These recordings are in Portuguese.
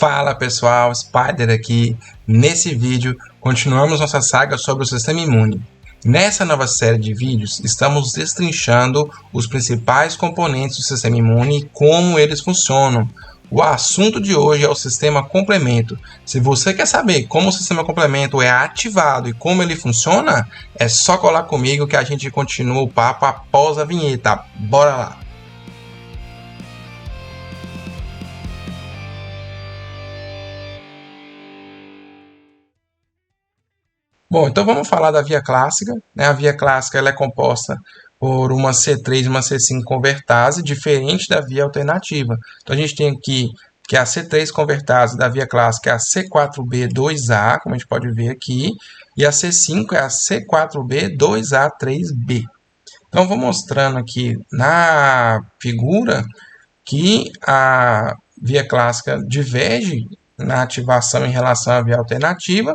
Fala pessoal, Spider aqui. Nesse vídeo, continuamos nossa saga sobre o sistema imune. Nessa nova série de vídeos, estamos destrinchando os principais componentes do sistema imune e como eles funcionam. O assunto de hoje é o sistema complemento. Se você quer saber como o sistema complemento é ativado e como ele funciona, é só colar comigo que a gente continua o papo após a vinheta. Bora lá! Bom, então vamos falar da via clássica, né? A via clássica ela é composta por uma C3 e uma C5 convertase, diferente da via alternativa. Então a gente tem aqui que a C3 convertase da via clássica é a C4B2A, como a gente pode ver aqui, e a C5 é a C4B2A3B. Então vou mostrando aqui na figura que a via clássica diverge na ativação em relação à via alternativa,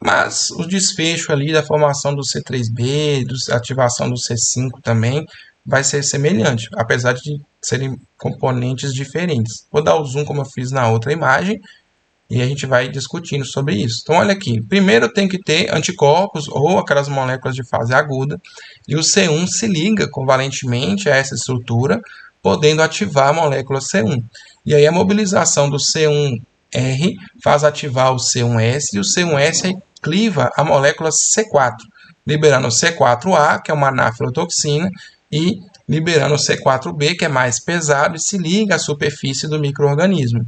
mas o desfecho ali da formação do C3B, da ativação do C5 também, vai ser semelhante, apesar de serem componentes diferentes. Vou dar o zoom como eu fiz na outra imagem, e a gente vai discutindo sobre isso. Então, olha aqui. Primeiro tem que ter anticorpos ou aquelas moléculas de fase aguda, e o C1 se liga covalentemente a essa estrutura, podendo ativar a molécula C1. E aí a mobilização do C1R faz ativar o C1S, e o C1S cliva a molécula C4, liberando o C4A, que é uma anafilotoxina, e liberando o C4B, que é mais pesado, e se liga à superfície do micro-organismo.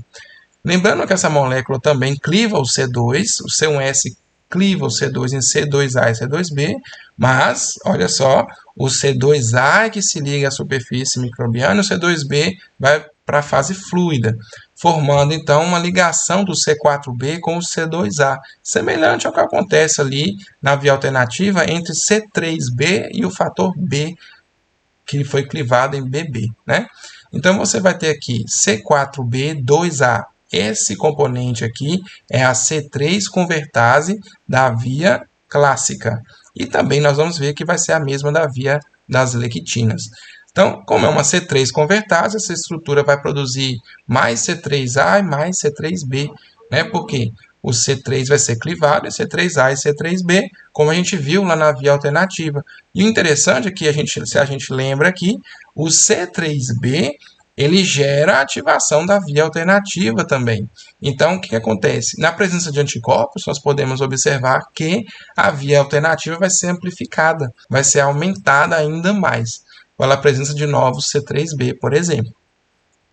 Lembrando que essa molécula também cliva o C2, o C1S cliva o C2 em C2A e C2B, mas, olha só, o C2A é que se liga à superfície microbiana, e o C2B vai para a fase fluida, formando então uma ligação do C4B com o C2A, semelhante ao que acontece ali na via alternativa entre C3B e o fator B, que foi clivado em BB, né? Então você vai ter aqui C4B2A. Esse componente aqui é a C3 convertase da via clássica. E também nós vamos ver que vai ser a mesma da via das lectinas. Então, como é uma C3 convertase, essa estrutura vai produzir mais C3A e mais C3B, né? Porque o C3 vai ser clivado em C3A e C3B, como a gente viu lá na via alternativa. E o interessante é que, se a gente lembra aqui, o C3B ele gera a ativação da via alternativa também. Então, o que acontece? Na presença de anticorpos, nós podemos observar que a via alternativa vai ser amplificada, vai ser aumentada ainda mais, pela presença de novos C3B, por exemplo.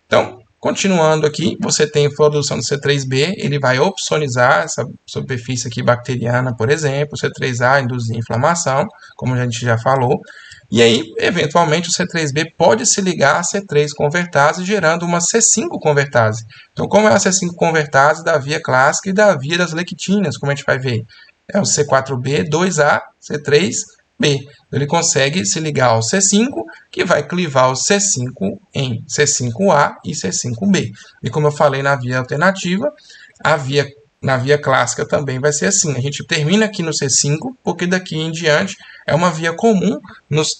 Então, continuando aqui, você tem a produção do C3B, ele vai opsonizar essa superfície aqui bacteriana, por exemplo, o C3A induzir inflamação, como a gente já falou, e aí, eventualmente, o C3B pode se ligar a C3 convertase, gerando uma C5 convertase. Então, como é a C5 convertase da via clássica e da via das lectinas, como a gente vai ver? É o C4B, 2A, C3B. Ele consegue se ligar ao C5, que vai clivar o C5 em C5A e C5B. E como eu falei na via alternativa, na via clássica também vai ser assim. A gente termina aqui no C5, porque daqui em diante é uma via comum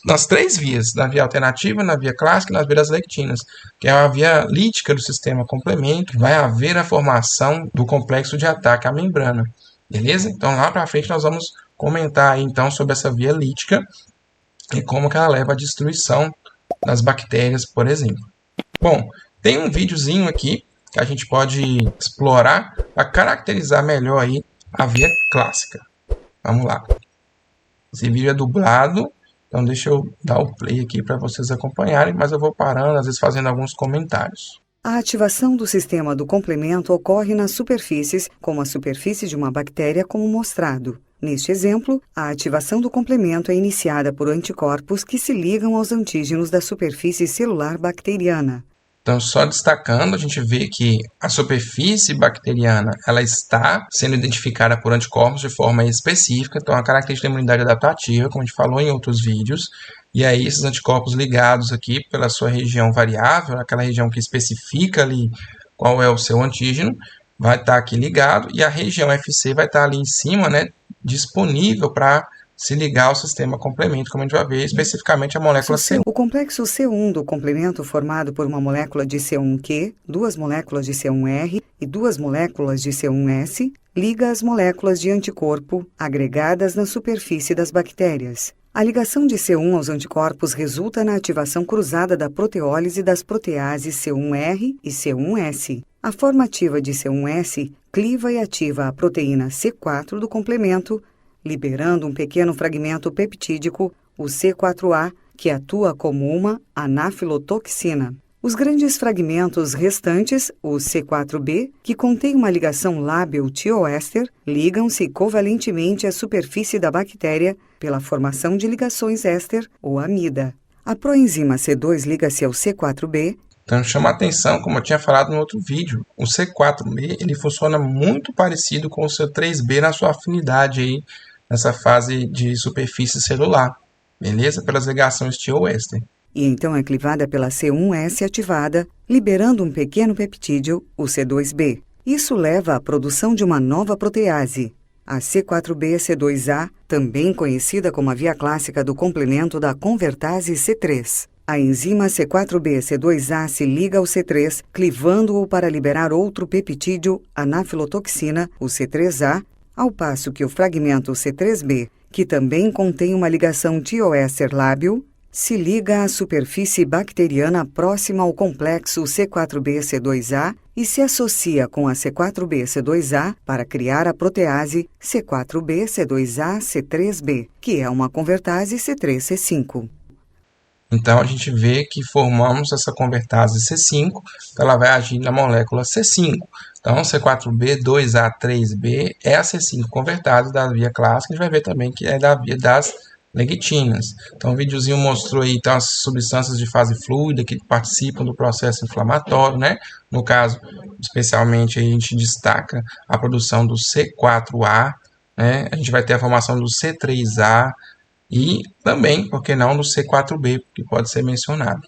nas três vias, na via alternativa, na via clássica e nas vias lectinas, que é a via lítica do sistema complemento. Vai haver a formação do complexo de ataque à membrana. Beleza? Então, lá para frente, nós vamos comentar aí, então, sobre essa via lítica e como que ela leva à destruição das bactérias, por exemplo. Bom, tem um videozinho aqui que a gente pode explorar para caracterizar melhor aí a via clássica. Vamos lá. Esse vídeo é dublado, então deixa eu dar o play aqui para vocês acompanharem, mas eu vou parando, às vezes fazendo alguns comentários. A ativação do sistema do complemento ocorre nas superfícies, como a superfície de uma bactéria, como mostrado. Neste exemplo, a ativação do complemento é iniciada por anticorpos que se ligam aos antígenos da superfície celular bacteriana. Então, só destacando, a gente vê que a superfície bacteriana ela está sendo identificada por anticorpos de forma específica, então a característica da imunidade adaptativa, como a gente falou em outros vídeos, e aí esses anticorpos ligados aqui pela sua região variável, aquela região que especifica ali qual é o seu antígeno, vai estar aqui ligado, e a região FC vai estar ali em cima, né, disponível para se ligar ao sistema complemento, como a gente vai ver, especificamente a molécula C1. O complexo C1 do complemento, formado por uma molécula de C1Q, duas moléculas de C1R e duas moléculas de C1S, liga as moléculas de anticorpo agregadas na superfície das bactérias. A ligação de C1 aos anticorpos resulta na ativação cruzada da proteólise das proteases C1R e C1S. A forma ativa de C1S cliva e ativa a proteína C4 do complemento, liberando um pequeno fragmento peptídico, o C4A, que atua como uma anafilotoxina. Os grandes fragmentos restantes, o C4b, que contém uma ligação lábil-tioéster, ligam-se covalentemente à superfície da bactéria pela formação de ligações éster ou amida. A proenzima C2 liga-se ao C4b. Então chama a atenção, como eu tinha falado no outro vídeo, o C4b ele funciona muito parecido com o C3b na sua afinidade aí, nessa fase de superfície celular, beleza? Pelas ligações tioéster. E então é clivada pela C1S ativada, liberando um pequeno peptídeo, o C2b. Isso leva à produção de uma nova protease, a C4b-C2A, também conhecida como a via clássica do complemento da convertase C3. A enzima C4b-C2A se liga ao C3, clivando-o para liberar outro peptídeo, anafilotoxina, o C3A, ao passo que o fragmento C3b, que também contém uma ligação tioéster lábil, se liga à superfície bacteriana próxima ao complexo C4b-C2A e se associa com a C4b-C2A para criar a protease C4b-C2A-C3b, que é uma convertase C3-C5. Então, a gente vê que formamos essa convertase C5, ela vai agir na molécula C5. Então, C4b2A3b é a C5 convertase da via clássica, a gente vai ver também que é da via das lectinas. Então, o videozinho mostrou aí então, as substâncias de fase fluida que participam do processo inflamatório, né? No caso, especialmente, aí a gente destaca a produção do C4A, né? A gente vai ter a formação do C3A e também, por que não, do C4B, que pode ser mencionado.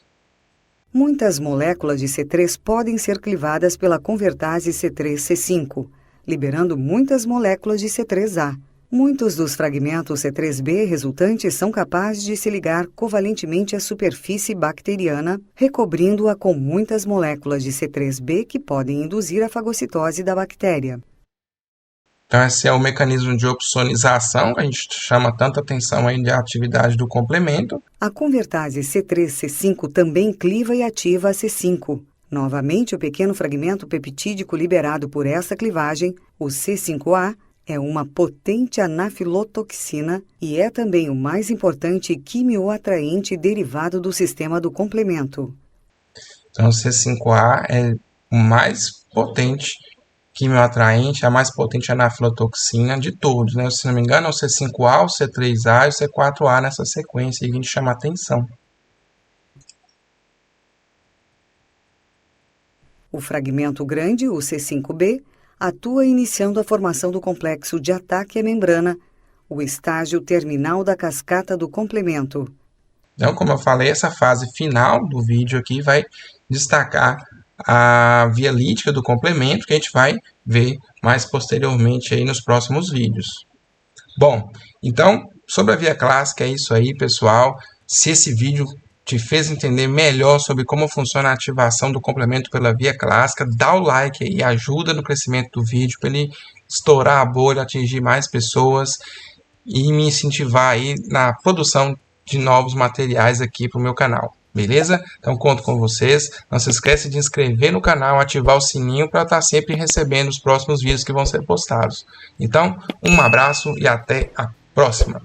Muitas moléculas de C3 podem ser clivadas pela convertase C3-C5, liberando muitas moléculas de C3A. Muitos dos fragmentos C3b resultantes são capazes de se ligar covalentemente à superfície bacteriana, recobrindo-a com muitas moléculas de C3b que podem induzir a fagocitose da bactéria. Então, esse é o mecanismo de opsonização, que a gente chama tanta atenção aí da atividade do complemento. A convertase C3-C5 também cliva e ativa a C5. Novamente, o pequeno fragmento peptídico liberado por essa clivagem, o C5A, é uma potente anafilotoxina e é também o mais importante quimioatraente derivado do sistema do complemento. Então, o C5A é o mais potente quimioatraente, a mais potente anafilotoxina de todos, né? Se não me engano, é o C5A, o C3A e o C4A nessa sequência, e a gente chama atenção. O fragmento grande, o C5b, atua iniciando a formação do complexo de ataque à membrana, o estágio terminal da cascata do complemento. Então, como eu falei, essa fase final do vídeo aqui vai destacar a via lítica do complemento, que a gente vai ver mais posteriormente aí nos próximos vídeos. Bom, então, sobre a via clássica é isso aí, pessoal. Se esse vídeo te fez entender melhor sobre como funciona a ativação do complemento pela via clássica, dá o like aí, ajuda no crescimento do vídeo para ele estourar a bolha, atingir mais pessoas e me incentivar aí na produção de novos materiais aqui para o meu canal, beleza? Então conto com vocês, não se esqueça de inscrever no canal, ativar o sininho para estar sempre recebendo os próximos vídeos que vão ser postados. Então, um abraço e até a próxima!